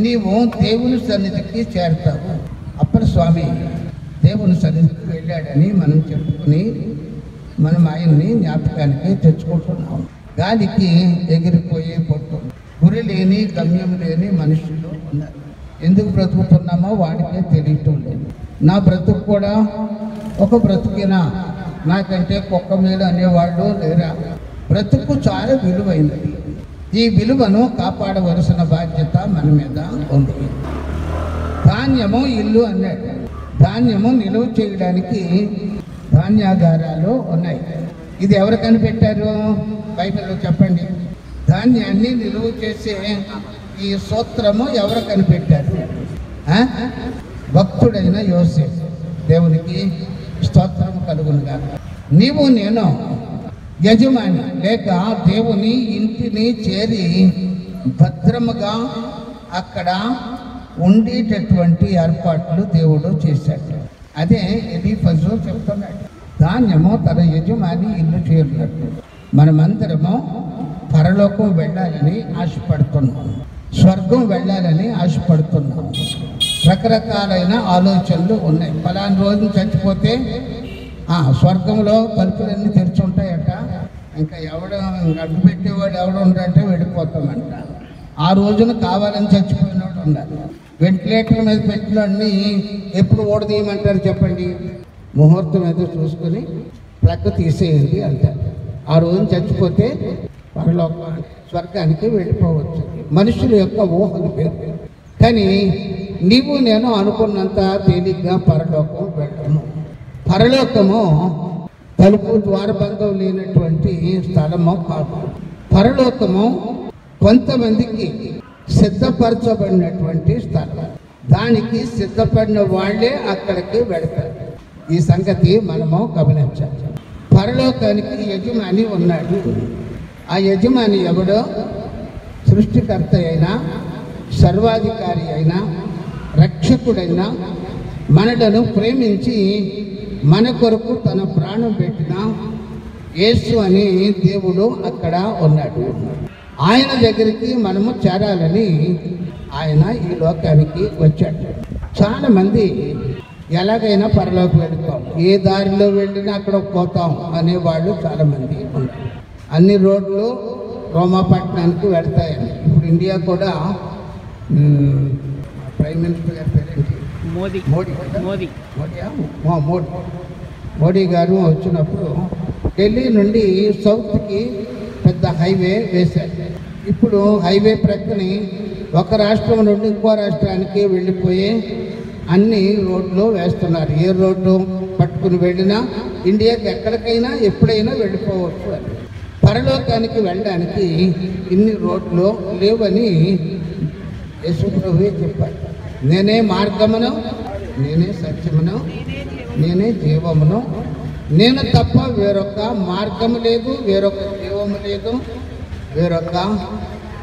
నీవు దేవుని సన్నిధికి చేరతావు. అప్పుడు స్వామి దేవుని సన్నిధికి వెళ్ళాడని మనం చెప్పుకుని మనం ఆయన్ని జ్ఞాపకానికి తెచ్చుకుంటున్నాం. గాలికి ఎగిరిపోయే పొట్టు, గురి లేని గమ్యం లేని మనుషులు ఉన్నారు. ఎందుకు బ్రతుకుతున్నామో వాడికే తెలియటం లేదు. నా బ్రతుకు కూడా ఒక బ్రతుకేనా, నాకంటే కుక్క మీద అనేవాళ్ళు లేరా? బ్రతుకు చాలా విలువైనది. ఈ విలువను కాపాడవలసిన బాధ్యత మన మీద ఉంది. ధాన్యము ఇల్లు అన్నాడు. ధాన్యము నిలువ చేయడానికి ధాన్యాగారాలు ఉన్నాయి. ఇది ఎవరు కనిపెట్టారు? బైబిల్లో చెప్పండి. ధాన్యాన్ని నిలువ చేసే ఈ సూత్రము ఎవరు కనిపెట్టారు? భక్తుడైన యోసేపు. దేవునికి స్తోత్రము కలుగునుగా. నీవు నేను యజమాని లేక దేవుని ఇంటిని చేరి భద్రముగా అక్కడ ఉండేటటువంటి ఏర్పాట్లు దేవుడు చేశాడు. అదే ఎలీఫజు చెప్తున్నాడు. ధాన్యము తన యజమాని ఇల్లు చేరినట్టు మనమందరము పరలోకం వెళ్ళాలని ఆశపడుతున్నాం, స్వర్గం వెళ్ళాలని ఆశపడుతున్నాం. రకరకాలైన ఆలోచనలు ఉన్నాయి. ఫలానా రోజు చచ్చిపోతే స్వర్గంలో తలుపులన్నీ తెరుచుంటాయట, ఇంకా అడ్డు పెట్టేవాడు ఎవడు ఉండంటే వెళ్ళిపోతామంట. ఆ రోజున కావాలని చచ్చిపోయినోడు ఉండాలి. వెంటిలేటర్ మీద పెట్టినోడిని ఎప్పుడు ఓడదీయమంటారు చెప్పండి? ముహూర్తం ఏదో చూసుకుని ప్లగ్ తీసేయండి అంటారు. ఆ రోజున చచ్చిపోతే పరలోకానికి స్వర్గానికి వెళ్ళిపోవచ్చు. మనుషుల యొక్క ఊహలు పేరు. కానీ నీవు నేను అనుకున్నంత తేలిగ్గా పరలోకం వెళ్ళము. పరలోకము తలుపు ద్వారబంధం లేనటువంటి స్థలము కాదు. పరలోకము కొంతమందికి సిద్ధపరచబడినటువంటి స్థలం. దానికి సిద్ధపడిన వాళ్ళే అక్కడికి వెళతారు. ఈ సంగతి మనము గమనించాలి. పరలోకానికి యజమాని ఉన్నాడు. ఆ యజమాని ఎవడో? సృష్టికర్త అయినా, సర్వాధికారి అయినా, రక్షకుడైనా, మనలను ప్రేమించి మన కొరకు తన ప్రాణం పెట్టిన యేసు అనే దేవుడు అక్కడ ఉన్నాడు. ఆయన దగ్గరికి మనము చేరాలని ఆయన ఈ లోకానికి వచ్చాడు. చాలామంది ఎలాగైనా పరలోకి వెళుతాం, ఏ దారిలో వెళ్ళినా అక్కడ పోతాం అనేవాళ్ళు చాలామంది ఉన్నారు. అన్ని రోడ్లు రోమాపట్నానికి వెళ్తాయని. ఇప్పుడు ఇండియా కూడా ప్రైమ్ మినిస్టర్ గారి పేరేంటి? మోడీ గారు వచ్చినప్పుడు ఢిల్లీ నుండి సౌత్కి పెద్ద హైవే వేశారు. ఇప్పుడు హైవే ప్రక్కని ఒక రాష్ట్రం నుండి ఇంకో రాష్ట్రానికి వెళ్ళిపోయే అన్ని రోడ్లు వేస్తున్నారు. ఏ రోడ్డు పట్టుకుని వెళ్ళినా ఇండియాకి ఎక్కడికైనా ఎప్పుడైనా వెళ్ళిపోవచ్చు అని. పరలోకానికి వెళ్ళడానికి ఇన్ని రోడ్లు లేవని యేసు ప్రభువే చెప్పారు. నేనే మార్గమును, నేనే సత్యమును, నేనే జీవమును, నేను తప్ప వేరొక మార్గము లేదు, వేరొక జీవము లేదు, వేరొక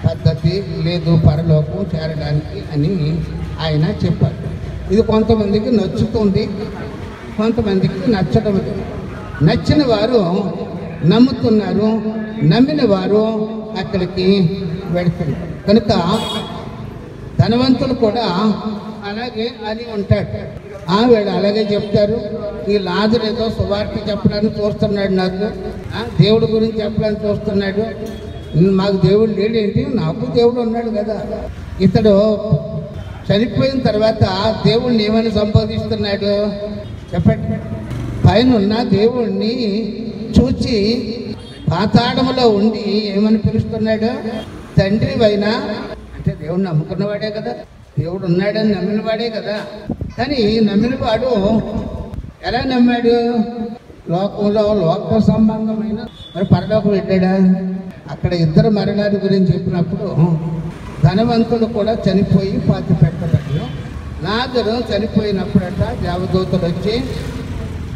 పద్ధతి లేదు పరలోకం చేరడానికి అని ఆయన చెప్పారు. ఇది కొంతమందికి నచ్చుతుంది, కొంతమందికి నచ్చడం లేదు. నచ్చిన వారు నమ్ముతున్నారు, నమ్మిన వారు అక్కడికి వెళుతున్నారు. కనుక ధనవంతులు కూడా అలాగే అని ఉంటాడు. వీడు అలాగే చెప్తారు. ఈ లాజరు ఏదో సువార్త చెప్పడానికి చూస్తున్నాడు, నాకు దేవుడి గురించి చెప్పడానికి చూస్తున్నాడు. మాకు దేవుడు లేడేంటి? నాకు దేవుడు ఉన్నాడు కదా. ఇతడు చనిపోయిన తర్వాత దేవుణ్ణి ఏమని సంబోధిస్తున్నాడు చెప్పండి? పైన ఉన్న దేవుణ్ణి చూచి పాతాళములో ఉండి ఏమని పిలుస్తున్నాడు? తండ్రి వైనా, అంటే దేవుడిని నమ్ముకున్నవాడే కదా, దేవుడు ఉన్నాడని నమ్మినవాడే కదా. కానీ నమ్మినవాడు ఎలా నమ్మాడు? లోకంలో లోక సంబంధమైన మరి పరలోకం వెళ్ళాడా? అక్కడ ఇద్దరు మరణాల గురించి చెప్పినప్పుడు ధనవంతులు కూడా చనిపోయి పాతి పెట్టబడ్డారు. లాజరు చనిపోయినప్పుడట దేవదూతలు వచ్చి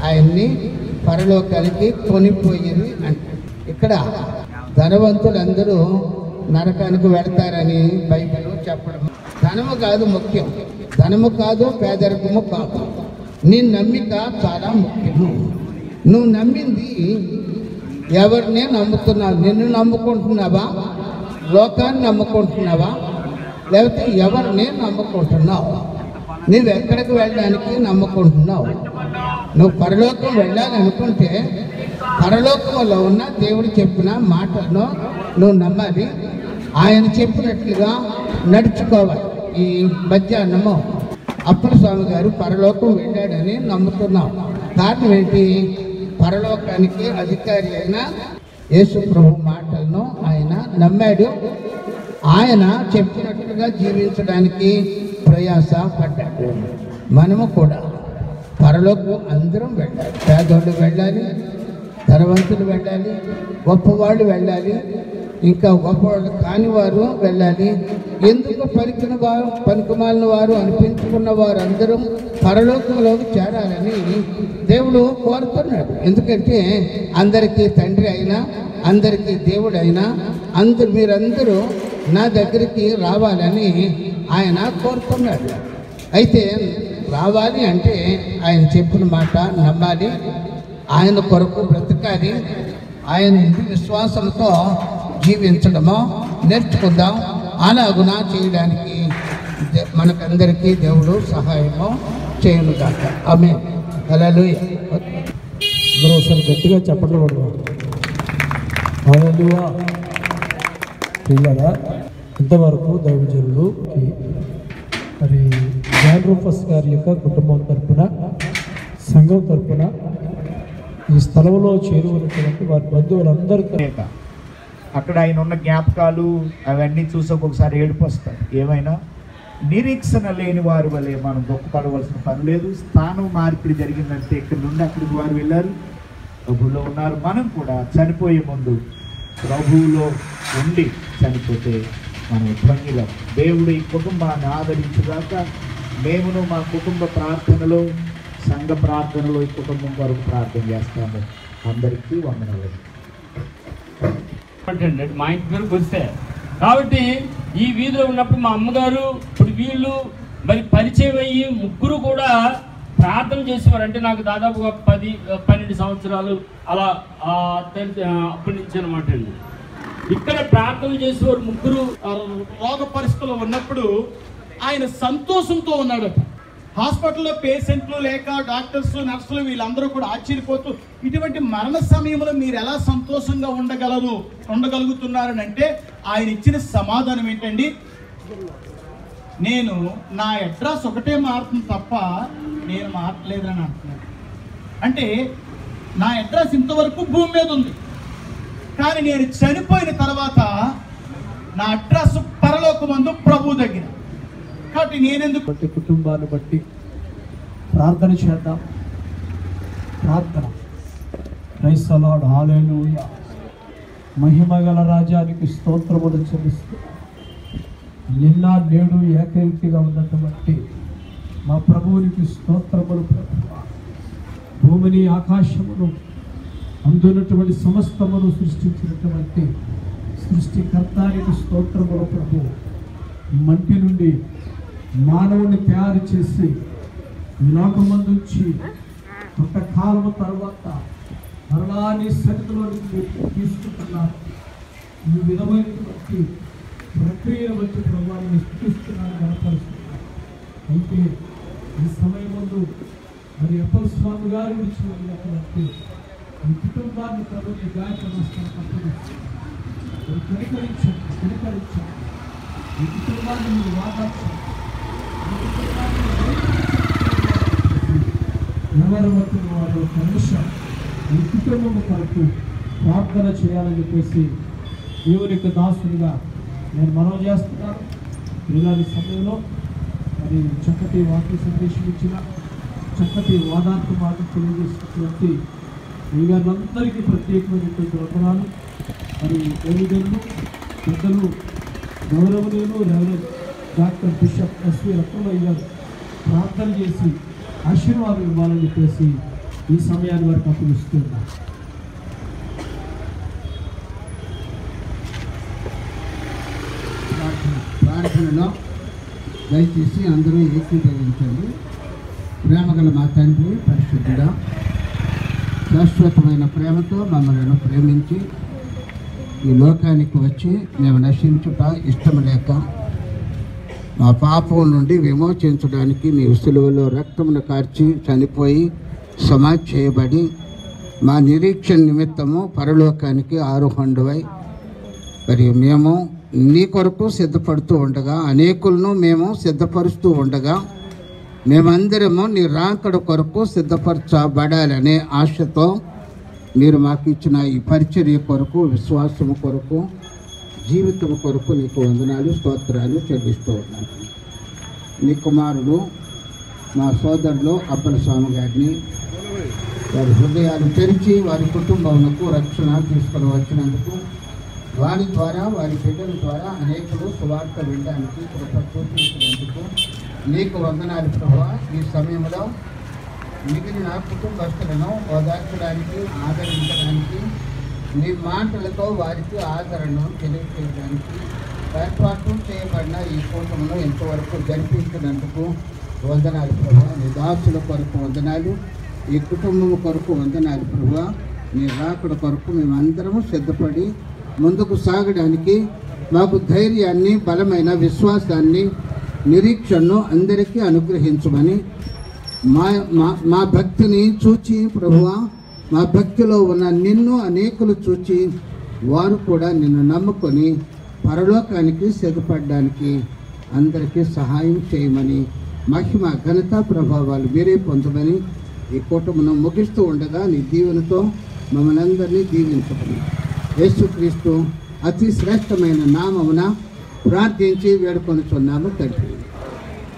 ఆయన్ని పరలోకానికి కొనిపోయింది అంటే. ఇక్కడ ధనవంతులందరూ నరకానికి వెళతారని బైబిల్ చెప్పడం. ధనము కాదు ముఖ్యం, ధనము కాదు, పేదరికము కాదు. నీ నమ్మిక చాలా ముఖ్యము. నువ్వు నమ్మింది ఎవరినే నమ్ముతున్నావు? నిన్ను నమ్ముకుంటున్నావా? లోకాన్ని నమ్ముకుంటున్నావా? లేకపోతే ఎవరిని నమ్ముకుంటున్నావు? నువ్వు ఎక్కడికి వెళ్ళడానికి నమ్ముకుంటున్నావు? నువ్వు పరలోకం వెళ్ళాలనుకుంటే పరలోకంలో ఉన్న దేవుడు చెప్పిన మాటలను నువ్వు నమ్మాలి. ఆయన చెప్పినట్లుగా నడుచుకోవాలి. ఈ మధ్యాహ్నము అప్పల స్వామి గారు పరలోకం వెళ్ళాడని నమ్ముతున్నాం. కారణం ఏంటి? పరలోకానికి అధికారి అయిన యేసు ప్రభు మాటలను ఆయన నమ్మాడు. ఆయన చెప్పినట్లుగా జీవించడానికి ప్రయాస పడ్డాడు. మనము కూడా పరలోకం అందరం వెళ్ళాలి. పేదోళ్ళు వెళ్ళాలి, ధనవంతులు వెళ్ళాలి, గొప్పవాళ్ళు వెళ్ళాలి, ఇంకా గొప్పవాళ్ళు కాని వారు వెళ్ళాలి. ఎందుకు పనికిమాలిన వారు అనిపించుకున్న వారు అందరూ పరలోకంలోకి చేరాలని దేవుడు కోరుతున్నాడు. ఎందుకంటే అందరికీ తండ్రి అయినా, అందరికీ దేవుడు అయినా మీరందరూ నా దగ్గరికి రావాలని ఆయన కోరుతున్నాడు. అయితే రావాలి అంటే ఆయన చెప్పిన మాట నమ్మాలి, ఆయన కొరకు బ్రతకాలి, ఆయన విశ్వాసంతో జీవించడమో నేర్చుకుందాం. అలాగునా చేయడానికి మనకందరికీ దేవుడు సహాయము చేయనుగాక. ఆమేన్. హల్లెలూయా. ఒకసారి గట్టిగా చెప్పట్లు పడదాం. హల్లెలూయా. పిల్లరా, ఇంతవరకు దైవజనులుకి మరి జాన్ రూఫస్ గారి యొక్క కుటుంబం తరఫున, సంఘం తరఫున ఈ స్థలంలో చేరువైనటువంటి వారి బంధువులందరికీ అక్కడ ఆయన ఉన్న జ్ఞాపకాలు అవన్నీ చూసి ఒక్కొక్కసారి ఏడుపు వస్తాయి. ఏమైనా నిరీక్షణ లేని వారి వల్లే మనం దుఃఖపడవలసిన పని లేదు. స్థానం మార్పిడి జరిగిందంటే ఇక్కడ నుండి అక్కడికి వారు వెళ్ళారు, ప్రభువులో ఉన్నారు. మనం కూడా చనిపోయే ముందు ప్రభువులో ఉండి చనిపోతే మనం ధన్యులం. దేవుడు ఈ కుటుంబాన్ని ఆదరించుగాక. మేమును మా కుటుంబ ప్రార్థనలో, సంఘ ప్రార్థనలో ఈ కుటుంబం వరకు ప్రార్థన చేస్తాము. అందరికీ వందనాలు. మా ఇంటి పేరు వస్తే కాబట్టి ఈ వీధిలో ఉన్నప్పుడు మా అమ్మగారు, ఇప్పుడు వీళ్ళు మరి పరిచయం అయ్యి ముగ్గురు కూడా ప్రార్థన చేసేవారు. అంటే నాకు దాదాపుగా 10-12 సంవత్సరాలు అలా అప్పటి నుంచి అనమాట అండి. ఇక్కడ ప్రార్థన చేసేవారు ముగ్గురు. రోగ పరిస్థితుల్లో ఉన్నప్పుడు ఆయన సంతోషంతో ఉన్నాడట. హాస్పిటల్లో పేషెంట్లు లేక డాక్టర్స్, నర్సులు వీళ్ళందరూ కూడా ఆశ్చర్యపోతూ ఇటువంటి మరణ సమయంలో మీరు ఎలా సంతోషంగా ఉండగలుగుతున్నారని అంటే ఆయన ఇచ్చిన సమాధానం ఏంటండి? నేను నా అడ్రస్ ఒకటే మారుతుంది తప్ప నేను మారట్లేదని అంటున్నాను. అంటే నా అడ్రస్ ఇంతవరకు భూమి మీద ఉంది, కానీ నేను చనిపోయిన తర్వాత నా అడ్రస్ పరలోకమందు ప్రభు దగ్గర. కాబట్టి నేనెందుకు కుటుంబాన్ని బట్టి ప్రార్థన చేద్దాం. ప్రార్థన. Praise the lord. హల్లెలూయా. మహిమగల రాజానికి స్తోత్రములు చెల్లిస్తూ నిన్న నేడు ఏకరీతిగా ఉన్నటువంటి మా ప్రభువునికి స్తోత్రములు. భూమిని ఆకాశమును అందున్నటువంటి సమస్తమును సృష్టించినటువంటి సృష్టికర్తానికి స్తోత్రములు. ప్రభు మంటి నుండి మానవుని తయారు చేసి ఈ లోకమందుంచి కొంతకాలము తర్వాత మరలా నీ సన్నిధిలోకి తీసుకుంటున్నారు. ఈ విధమైనటువంటి ప్రక్రియను బట్టి ప్రభువాన్ని స్థుతిస్తున్నాను, కనపరుస్తున్నాను. అయితే ఈ సమయం ముందు మరి అప్పల స్వామి గారు విడిచి వెళ్ళినటువంటి ఈ కుటుంబాన్ని ప్రభు నీ గాయక నష్టాన్ని కనికరించండి. ఈ కుటుంబాన్ని మీరు వాదార్చండి. ఎవరు వచ్చిన వారు కనీసం ఈ కుటుంబము కొరకు ప్రార్థన చేయాలని చెప్పేసి దేవునికి దాసునిగా నేను మనవి చేస్తున్నాను. ఇలాంటి సమయంలో మరి చక్కటి వాక్య సందేశం ఇచ్చిన, చక్కటి వాదార్థ మాటలు తెలియజేసినటువంటి ఈ గారందరికీ ప్రత్యేకమైనటువంటి వందనాలు. మరి తల్లిదండ్రులు, పెద్దలు, గౌరవనీయులు reverend doctor bishop S V Ratnamayya garu ప్రార్థన చేసి ఆశీర్వాదం ఇవ్వాలని చెప్పేసి ఈ సమయాన్ని వరకు అప్పగిస్తున్నారు. ప్రార్థనలో దయచేసి అందరూ ఏకీభవించండి. ప్రేమగల మా తండ్రి పరిశుద్ధుడా, శాశ్వతమైన ప్రేమతో మమ్మల్ని ప్రేమించి ఈ లోకానికి వచ్చి మేము నశించుట ఇష్టం లేక మా పాపం నుండి విమోచించడానికి నీ సిలువలో రక్తమును కార్చి చనిపోయి సమాధి చేయబడి మా నిరీక్షణ నిమిత్తము పరలోకానికి ఆరోహణుడవై మరి మేము నీ కొరకు సిద్ధపడుతూ ఉండగా అనేకులను మేము సిద్ధపరుస్తూ ఉండగా మేమందరము నీ రాకడ కొరకు సిద్ధపరచబడాలనే ఆశతో మీరు మాకు ఇచ్చిన ఈ పరిచర్య కొరకు విశ్వాసము కొరకు జీవితం కొరకు నీకు వందనాలు స్తోత్రాలు చెల్లిస్తూ ఉన్నాను. నీ కుమారుడు మా సోదరులు అబ్బల స్వామి గారిని వారి హృదయాలు తెరిచి వారి కుటుంబములకు రక్షణ తీసుకొని వచ్చినందుకు వారి ద్వారా వారి బిడ్డల ద్వారా అనేకులు సువార్త వినడానికి కృప చూపించినందుకు నీకు వందనాలు ప్రభువా. ఈ సమయంలో మిగిలిన కుటుంబస్తులను ఓదార్చడానికి ఆదరించడానికి నీ మాటలతో వారికి ఆదరణను తెలియజేయడానికి ఏర్పాటు చేయబడిన ఈ కూటమును ఇంతవరకు జరిపించినందుకు వందనాలు ప్రభువా. నీ దాసుల కొరకు వందనాలు, ఈ కుటుంబం కొరకు వందనాలు ప్రభువా. నీ రాకడ కొరకు మేమందరము సిద్ధపడి ముందుకు సాగడానికి మాకు ధైర్యాన్ని, బలమైన విశ్వాసాన్ని, నిరీక్షణను అందరికీ అనుగ్రహించమని మా భక్తిని చూచి ప్రభువా, మా భక్తిలో ఉన్న నిన్ను అనేకులు చూచి వారు కూడా నిన్ను నమ్ముకొని పరలోకానికి సిద్ధపడడానికి అందరికీ సహాయం చేయమని, మహిమ ఘనత ప్రభావాలు మీరే పొందమని ఈ కూటమును ముగిస్తూ ఉండగా నీ దీవెనతో మమ్మల్ని అందరినీ దీవించమని యేసుక్రీస్తు అతి శ్రేష్టమైన నామమున ప్రార్థించి వేడుకొనుచున్నాము తండ్రి.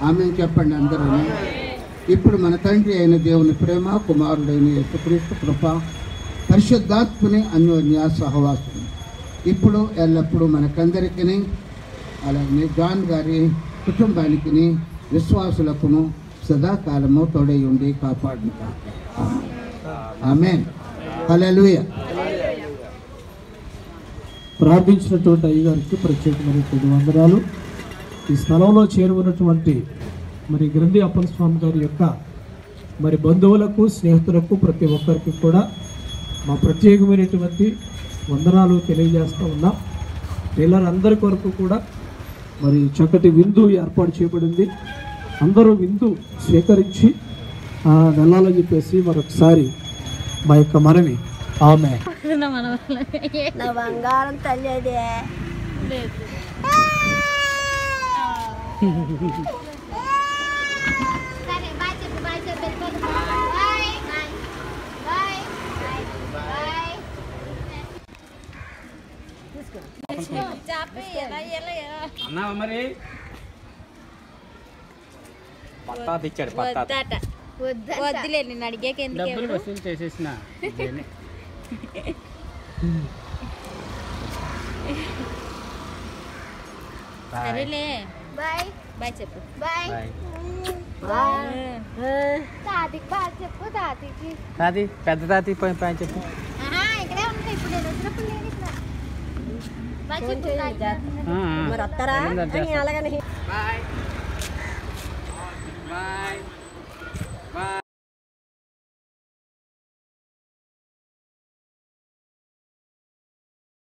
ఆమె చెప్పండి అందరూ. ఇప్పుడు మన తండ్రి అయిన దేవుని ప్రేమ, కుమారుడైన యేసుక్రీస్తు కృప, పరిశుద్ధాత్మని అన్యోన్య సహవాసం ఇప్పుడు ఎల్లప్పుడూ మనకందరికీ అలాగే జాన్ గారి కుటుంబానికి విశ్వాసులకును సదాకాలము తోడై ఉండి కాపాడును. ఆమేన్. హల్లెలూయా. ప్రార్థించినటువంటి అయ్యగారికి ప్రత్యేకమైనటువంటి వందనాలు. ఈ స్థలంలో చేరుకున్నటువంటి మరి గ్రంథి అప్పల స్వామి గారి యొక్క మరి బంధువులకు, స్నేహితులకు, ప్రతి ఒక్కరికి కూడా మా ప్రత్యేకమైనటువంటి వందనాలు తెలియజేస్తూ ఉన్నాం. పిల్లలందరి కొరకు కూడా మరి చక్కటి విందు ఏర్పాటు చేయబడింది. అందరూ విందు స్వీకరించి వెళ్ళాలని చెప్పేసి మరొకసారి మా యొక్క మనవి. ఆమె నా బంగారం తల్లి అన్నా మరి పట్టా తెచ్చాడు. పట్టా వద్దులే, నేను అడిగాక డబ్బులు వసూలు చేసేసిన. సరేలే, బాయ్ బాయ్ చెప్పు. బాయ్ తాతకి బాయ్ చెప్పు. తాతకి తాతి పెద్ద తాతి పోయి పైన చెప్పు. ఇక్కడే ఉంటాయి. ఇప్పుడు నేను వచ్చినప్పుడు నేను ఇక్కడ బాయ్ చెప్పు. మరి వస్తారా అలాగని. Bye bye.